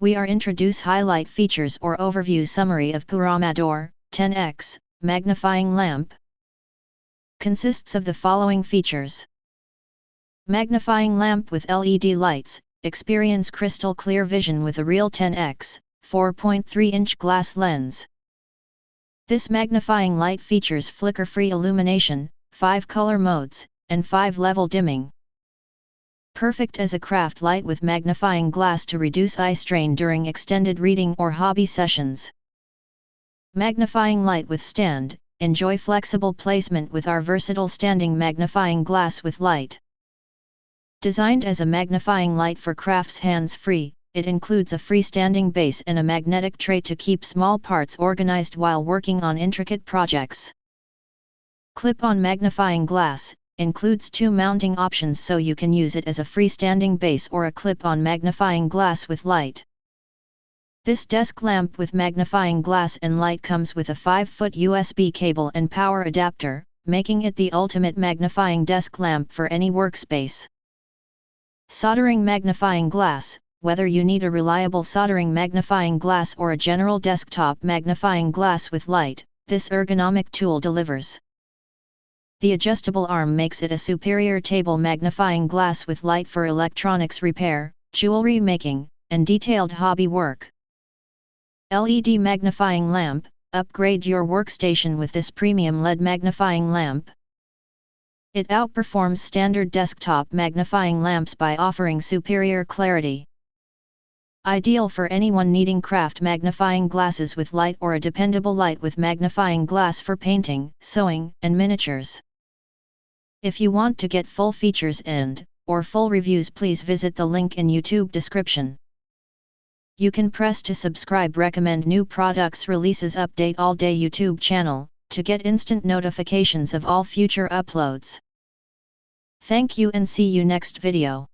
we are introduce highlight features or overview summary of PURAMADOR 10X Magnifying Lamp. Consists of the following features. Magnifying lamp with LED lights, experience crystal clear vision with a real 10x 4.3-inch glass lens. This magnifying light features flicker-free illumination, 5 color modes, and 5-level dimming. Perfect as a craft light with magnifying glass to reduce eye strain during extended reading or hobby sessions. Magnifying light with stand, enjoy flexible placement with our versatile standing magnifying glass with light. Designed as a magnifying light for crafts hands-free, it includes a freestanding base and a magnetic tray to keep small parts organized while working on intricate projects. Clip-on magnifying glass, includes 2 mounting options so you can use it as a freestanding base or a clip-on magnifying glass with light. This desk lamp with magnifying glass and light comes with a 5-foot USB cable and power adapter, making it the ultimate magnifying desk lamp for any workspace. Soldering magnifying glass, whether you need a reliable soldering magnifying glass or a general desktop magnifying glass with light, this ergonomic tool delivers. The adjustable arm makes it a superior table magnifying glass with light for electronics repair, jewelry making, and detailed hobby work. LED magnifying lamp, upgrade your workstation with this premium LED magnifying lamp. It outperforms standard desktop magnifying lamps by offering superior clarity. Ideal for anyone needing craft magnifying glasses with light or a dependable light with magnifying glass for painting, sewing, and miniatures. If you want to get full features or full reviews, please visit the link in YouTube description. You can press to subscribe, recommend new products releases, update all day YouTube channel, to get instant notifications of all future uploads. Thank you and see you next video.